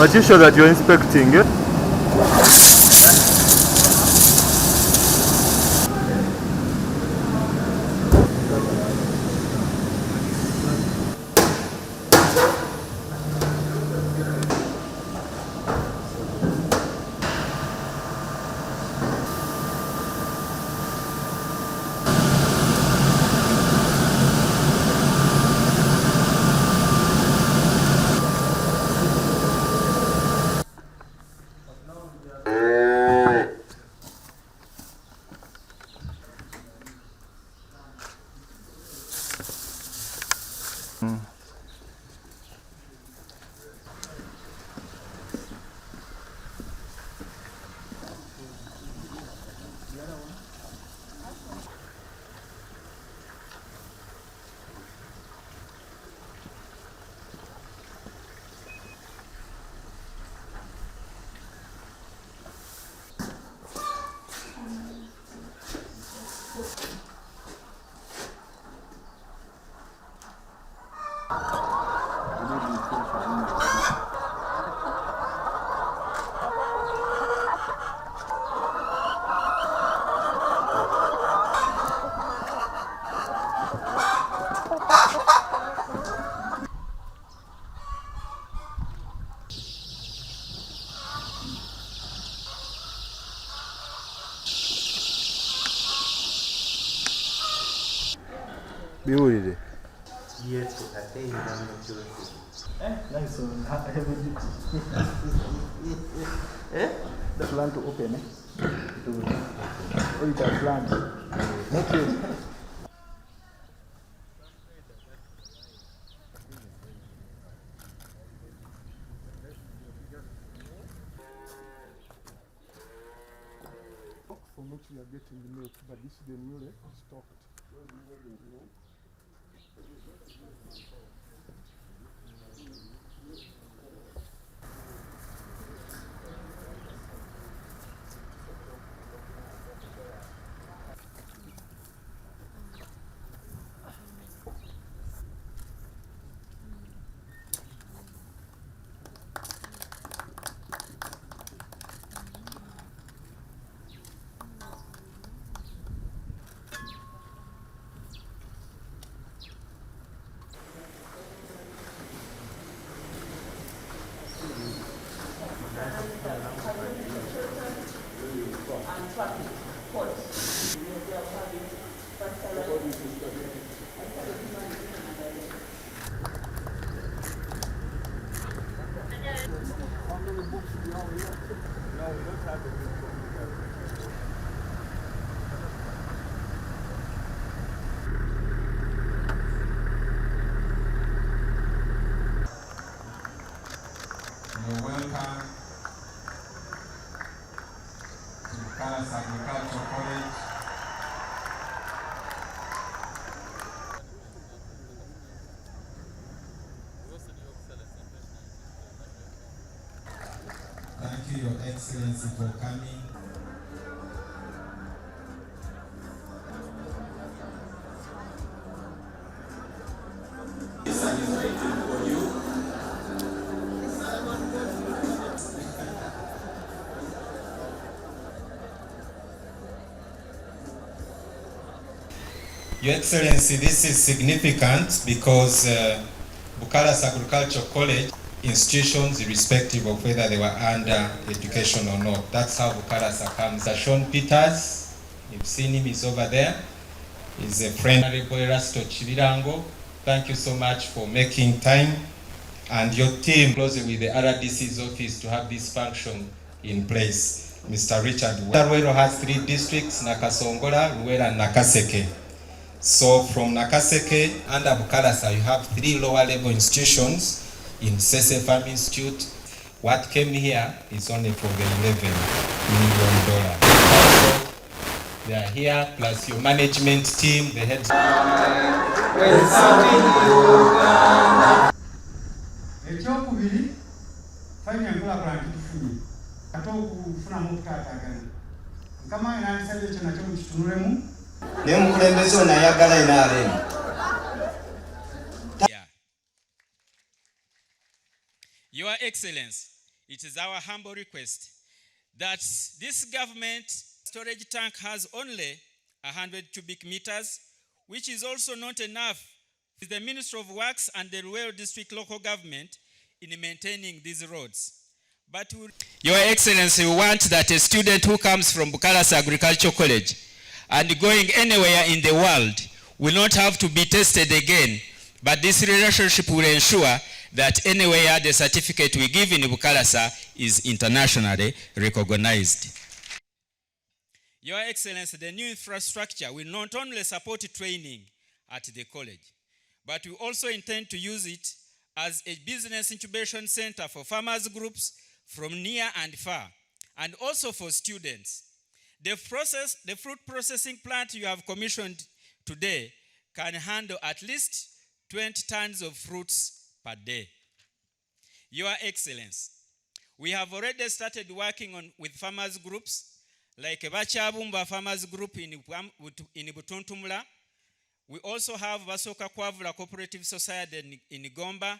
Are you sure that you're inspecting it? Biwulire. Yes, I think I'm not sure. Nice one. The plan to open, to plan. Okay. From which we are getting the milk, but this is the newly stocked. You're welcome to Bukalasa Agricultural College. Thank you, Your Excellency, for coming. Your Excellency, this is significant because Bukalasa Agricultural College institutions, irrespective of whether they were under education or not. That's how Bukalasa comes. Sean Peters, you've seen him, he's over there. He's a friend. Thank you so much for making time, and your team closely with the RDC's office to have this function in place. Mr. Richard Ruwero has 3 districts, Nakasongola, Luwera, and Nakaseke. So from Nakaseke under Bukalasa, you have 3 lower level institutions in Sese Farm Institute. What came here is only for the $11 million. Also, they are here, plus your management team, the heads. Ekyokubiri, fanya enkulaakulana tutufunye ate okufunamu okutaataagana. Mukama n'alisabye ekyo nakyo mukitunulemu. Naye omukulembeze ono ayagala NRM. Your Excellency, it is our humble request that this government storage tank has only 100 cubic meters, which is also not enough for the Ministry of Works and the Rural District local government in maintaining these roads. But Your Excellency, we want that a student who comes from Bukalasa Agricultural College and going anywhere in the world will not have to be tested again, but this relationship will ensure that anywhere the certificate we give in Bukalasa is internationally recognized. Your Excellency, the new infrastructure will not only support training at the college, but we also intend to use it as a business incubation center for farmers groups from near and far, and also for students. The fruit processing plant you have commissioned today can handle at least 20 tons of fruits per day. Your Excellency, we have already started working with farmers groups like Bachabumba Farmers Group in Butuntumula. We also have Basoka Kwavula Cooperative Society in Gomba,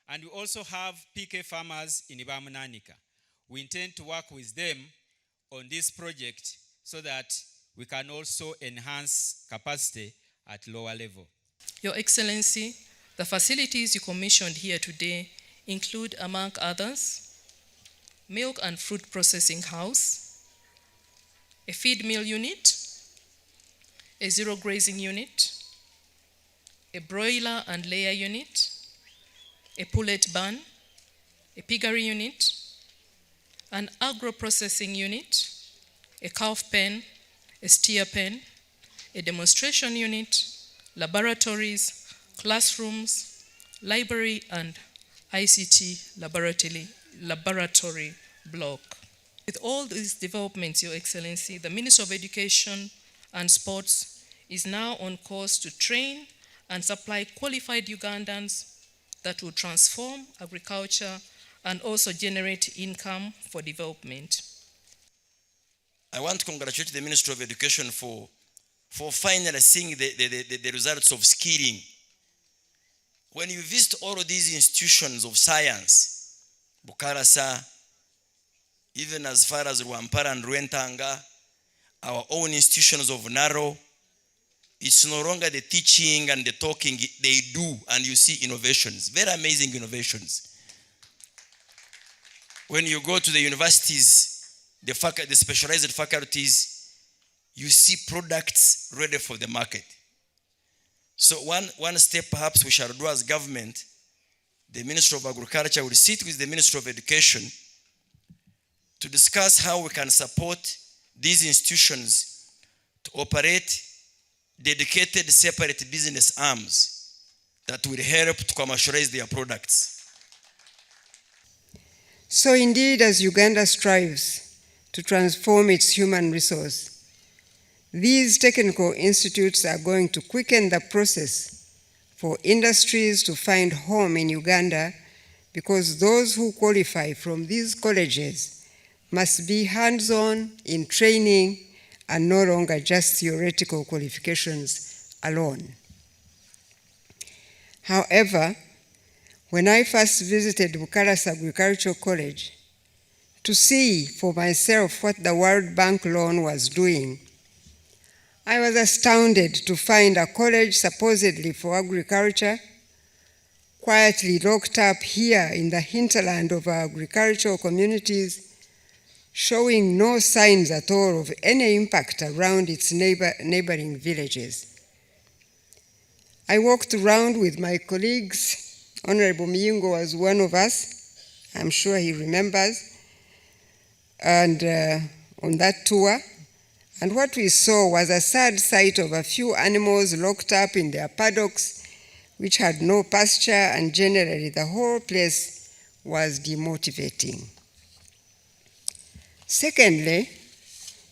and we also have PK Farmers in Bamunanika. We intend to work with them on this project so that we can also enhance capacity at lower level. Your Excellency, the facilities you commissioned here today include, among others, milk and fruit processing house, a feed mill unit, a zero grazing unit, a broiler and layer unit, a pullet barn, a piggery unit, an agro-processing unit, a calf pen, a steer pen, a demonstration unit, laboratories, classrooms, library, and ICT laboratory block. With all these developments, Your Excellency, the Ministry of Education and Sports is now on course to train and supply qualified Ugandans that will transform agriculture and also generate income for development. I want to congratulate the Ministry of Education for finally seeing the results of skilling. When you visit all of these institutions of science, Bukalasa, even as far as Rwampara and Rwentanga, our own institutions of Naro, it's no longer the teaching and the talking, they do, and you see innovations, very amazing innovations. When you go to the universities, the specialized faculties, you see products ready for the market. So one step perhaps we shall do as government, the Ministry of Agriculture will sit with the Ministry of Education to discuss how we can support these institutions to operate dedicated separate business arms that will help to commercialize their products. So indeed, as Uganda strives to transform its human resource, these technical institutes are going to quicken the process for industries to find home in Uganda, because those who qualify from these colleges must be hands-on in training and no longer just theoretical qualifications alone. However, when I first visited Bukalasa Agricultural College to see for myself what the World Bank loan was doing, I was astounded to find a college supposedly for agriculture quietly locked up here in the hinterland of our agricultural communities, showing no signs at all of any impact around its neighboring villages. I walked around with my colleagues. Honorable Miyingo was one of us. I'm sure he remembers. And on that tour, and what we saw was a sad sight of a few animals locked up in their paddocks, which had no pasture, and generally the whole place was demotivating. Secondly,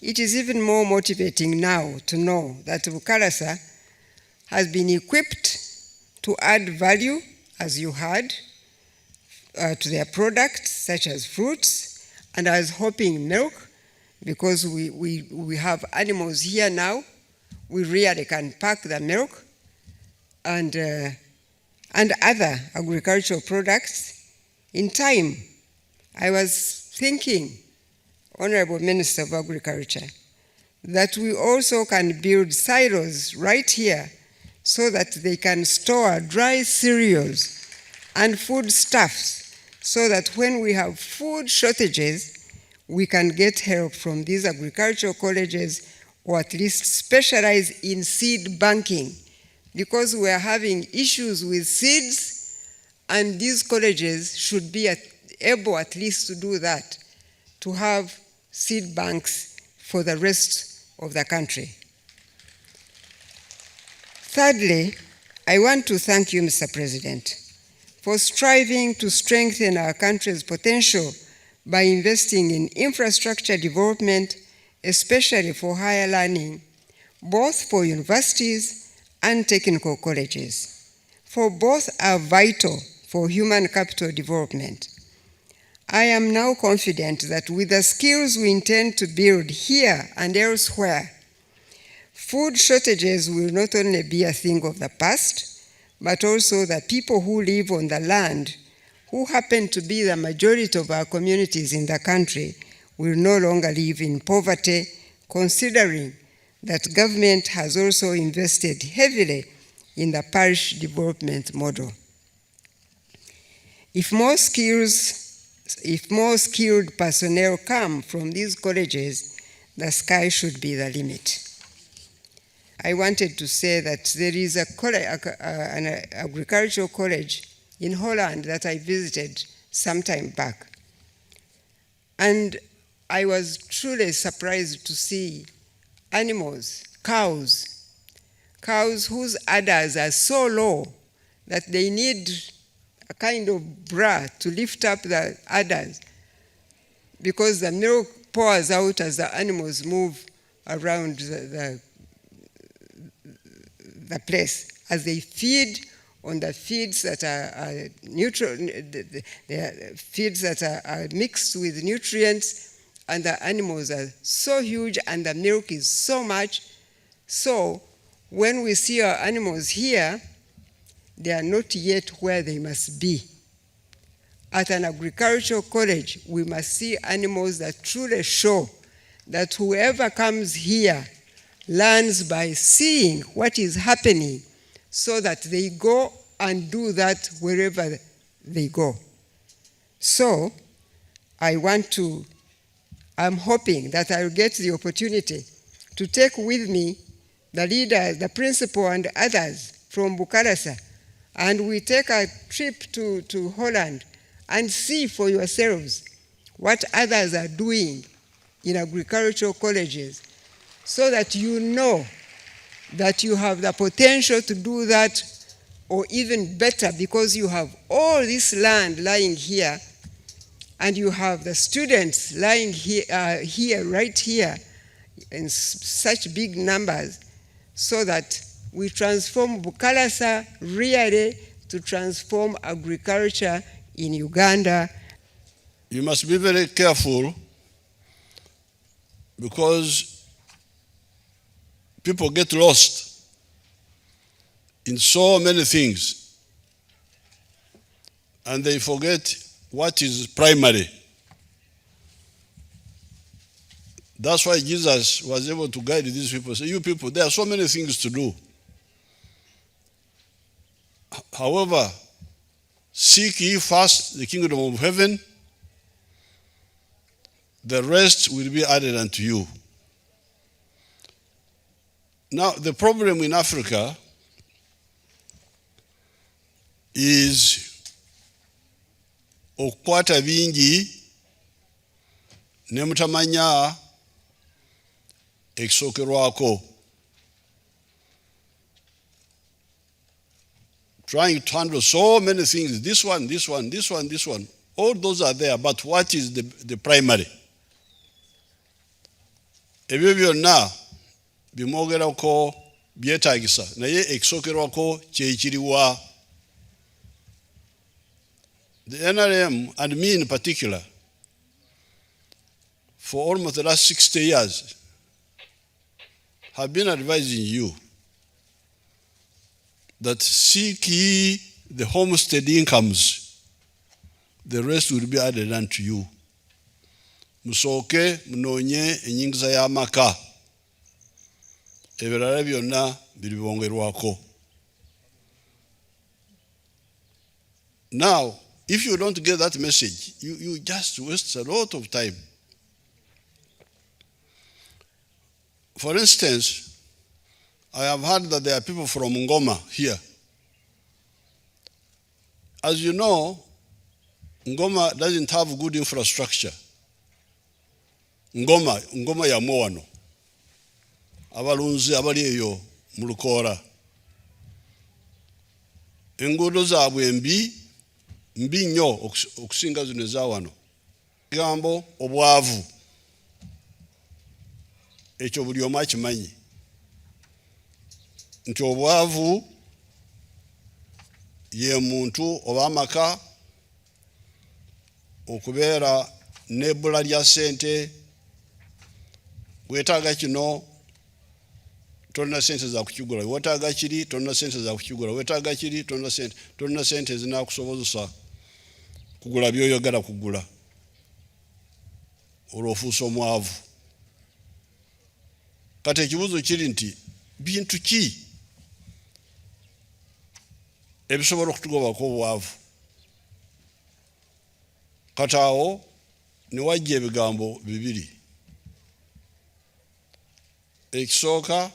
it is even more motivating now to know that Bukalasa has been equipped to add value, as you heard, to their products, such as fruits, and I was hoping milk, because we have animals here now. We really can pack the milk and other agricultural products in time I was thinking, Honorable Minister of Agriculture, that we also can build silos right here so that they can store dry cereals and foodstuffs so that when we have food shortages, we can get help from these agricultural colleges or at least specialize in seed banking, because we are having issues with seeds and these colleges should be able at least to do that, to have seed banks for the rest of the country. Thirdly, I want to thank you, Mr. President, for striving to strengthen our country's potential by investing in infrastructure development, especially for higher learning, both for universities and technical colleges, for both are vital for human capital development. I am now confident that with the skills we intend to build here and elsewhere, food shortages will not only be a thing of the past, but also the people who live on the land, who happen to be the majority of our communities in the country, will no longer live in poverty, considering that government has also invested heavily in the parish development model. If more skilled personnel come from these colleges, the sky should be the limit. I wanted to say that there is an agricultural college in Holland that I visited some time back. And I was truly surprised to see animals, cows whose udders are so low that they need a kind of bra to lift up the udders, because the milk pours out as the animals move around the place, as they feed on the feeds that are feeds that are mixed with nutrients, and the animals are so huge and the milk is so much. So when we see our animals here, they are not yet where they must be. At an agricultural college, we must see animals that truly show that whoever comes here learns by seeing what is happening, so that they go and do that wherever they go. So I'm hoping that I'll get the opportunity to take with me the leaders, the principal and others from Bukalasa, and we take a trip to Holland and see for yourselves what others are doing in agricultural colleges, so that you know that you have the potential to do that, or even better, because you have all this land lying here, and you have the students lying here, right here, in such big numbers, so that we transform Bukalasa really to transform agriculture in Uganda. You must be very careful, because people get lost in so many things and they forget what is primary. That's why Jesus was able to guide these people. Say, you people, there are so many things to do. However, seek ye first the kingdom of heaven, the rest will be added unto you. Now, the problem in Africa is okukwata bingi ne mutamanya ekisookerwako. Trying to handle so many things, this one, all those are there, but what is the primary? Ebyo byonna bimwogerako byetaagisa, naye ekisookerwako kyekiriwa. The NRM, and me in particular, for almost the last 60 years, have been advising you that seek ye the homestead incomes The rest will be added unto you. Musoke munonye enyingiza y'amaka. Ebirala byonna biribongerwako. Now, if you don't get that message, you just waste a lot of time. For instance, I have heard that there are people from Ngoma here. As you know, Ngoma doesn't have good infrastructure. Ngoma ya Moano. Abalunzi abali eyo mu Lukoora. Enguudo zaabwe mbi nnyo okusinga zino eza wano. Ekigambo obwavu. Ekyo buli omu akimanyi. Nti obwavu ye muntu oba amaka okubeera n'ebbula lya ssente. Weetaaga kino tolina ssente za kukigula. Weetaaga kiri tolina ssente za kukigula. Weetaaga kiri tolina ssente ezinaakusobozesa kugula by'oyagala kugula. Olwo ofuusa omwavu. Kati ekibuuzo kiri nti bintu ki ebisobola okutugobako obwavu? Kati awo ne wajja ebigambo bibiri. Ekisooka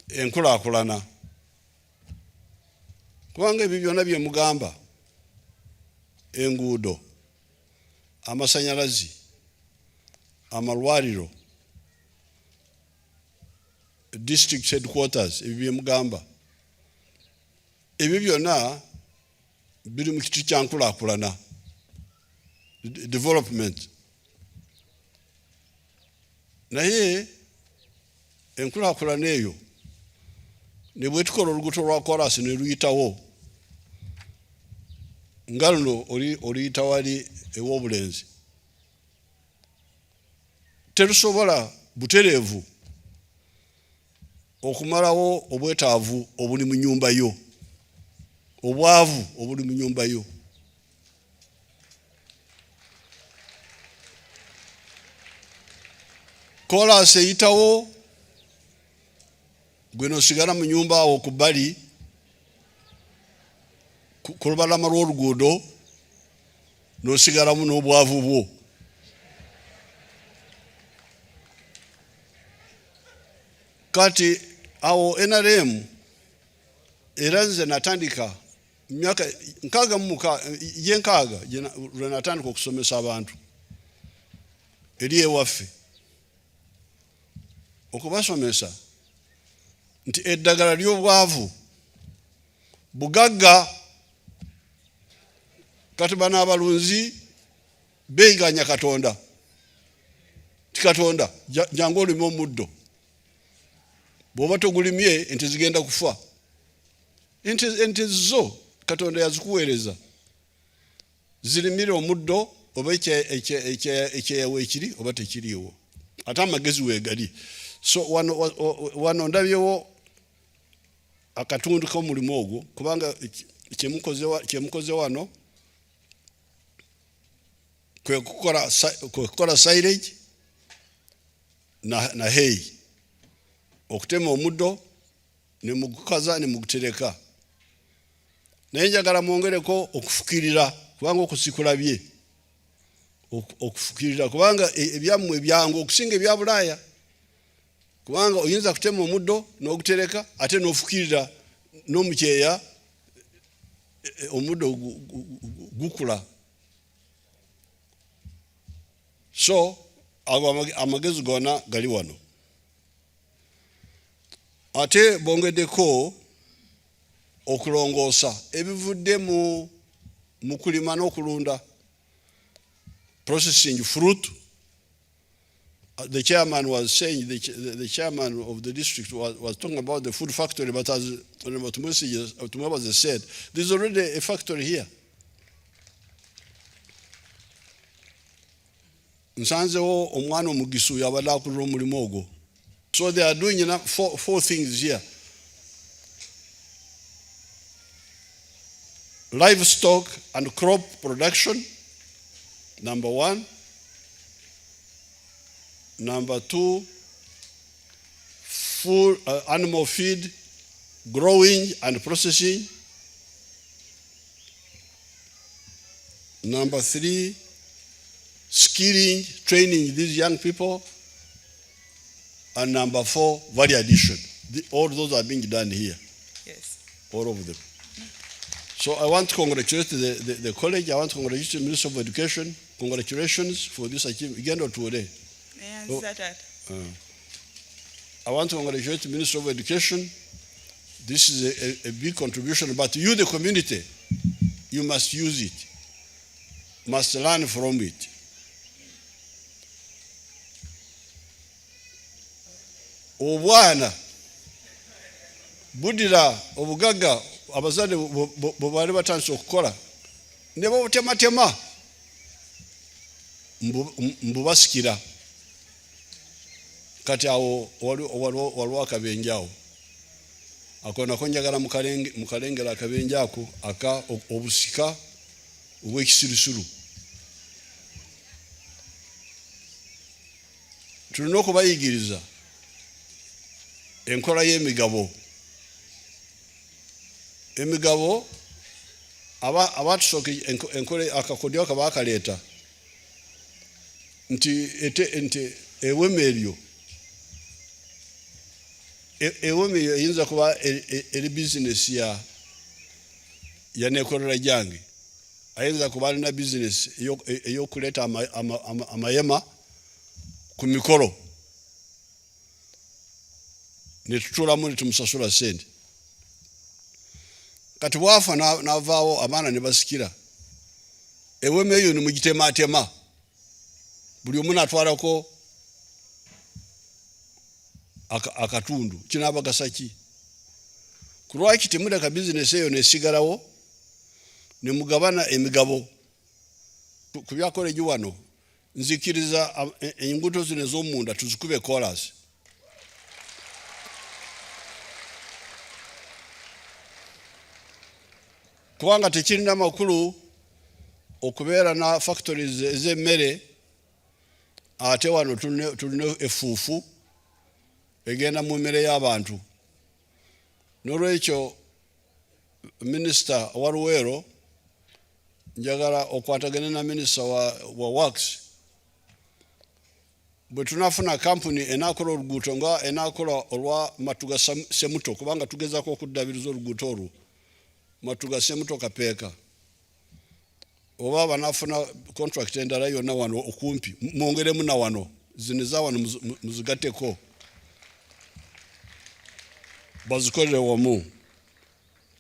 enkulaakulana. Kubanga ebyo byonna bye mugamba, enguudo, amasannyalazi, amalwaliro, district headquarters, ebyo bye mugamba, ebyo byonna biri mu kitu kya nkulaakulana, development. Naye enkulaakulana eyo ne bwe tukola oluguudo lwa Kolasi ne luyitawo, nga luno oluyita wali ew'obulenzi, terusobola butereevu okumalawo obwetaavu obuli mu nnyumba yo, obwavu obuli mu nnyumba yo. Kolasi eyitawo, gwe n'osigala mu nnyumba awo ku bbali ku lubalama lw'oluguudo, n'osigalamu n'obwavu bwo. Kati awo NRM era nze natandika myaka 6 lwe natandika okusomesa abantu eri ewaffe, okubasomesa nti eddagala ly'obwavu bugagga. Kati bano abalunzi beeyiganya Katonda. Ti Katonda jangu olime omuddo. Bw'oba togulimye ente zigenda kufa. Ente zo Katonda yazikuweereza. Zirimire omuddo oba ekyeyawo ekiri oba tekiriiwo. Ate amagezi weegali. So wano ndabyewo akatundu k'omulimu ogwo, kubanga kyemukoze wano kwe kukola silage na hay, okutema omuddo ne mugukaza ne mugutereka. Naye njagala mwongereko okufukirira, kubanga okusikulabye okufukirira, kubanga ebyammwe byangu okusinga ebya Bulaaya, kubanga oyinza kutema omuddo n'ogutereka ate n'ofukirira n'omukyeya omuddo gukula. So amagezi gonna gali wano. Ate bongeddeko okulongoosa ebivudde mu kulima n'okulunda, processing fruit. The chairman was saying, the chairman of the district was talking about the food factory, but as Tumwebaze said, there's already a factory here. Nsanzewo omwana omugisu yabadde akulira omulimu ogwo. So they are doing four things here. livestock and crop production, number 1. Number 2, food, animal feed, growing and processing. Number 3, skilling, training these young people. And number 4, value addition. All those are being done here. Yes. All of them. So I want to congratulate the college. I want to congratulate the Minister of Education. Congratulations for this achievement. I want to congratulate the Minister of Education. This is a big contribution, but you, the community, you must use it, must learn from it. Obwana budira obugaga abazade bobali batandise okukola ne botematema mbubasikira kati awo waliwo akabenjawo akona konjagala mukalengera akabenjako aka obusika obw'ekisirisuru. Tulina okubayigiriza enkola y'emigabo. Emigabo abatusooka enkola akakodyo kabakaleeta nti eweme eryo eyinza kuba eri bizinesi ya nekolera jange, ayinza kuba alina bizinesi eyokuleeta amayema ku mikolo netutulamu netumusasula sente. Kati bwafa navaawo abaana ne basikira eweme eyo nimugitematema buli omu natwalako akatundu kinabagasa ki? Kulwaki temuleka bizinesi eyo nesigalawo nemugabana emigabo ku bya college wano? Nzikiriza enguudo zino ez'omunda tuzikube chorus. Kubanga tekirina makulu okubeera na factories ez'emmere ate wano tulina efuufu egenda mu mmere y'abantu. N'olwekyo minisita wa Luweero njagala okwatagana na minisita wa Works bwe tunafuna kampuni enaakola oluguuto nga enaakola olwa Matuga Semuto, kubanga tugezaako okuddabiriza oluguuto olwo Matuga Semuto Kapeeka, oba banafuna contract endala yonna wano okumpi mwongeremu na wano zino za wano muzigatteko bazikolere wamu.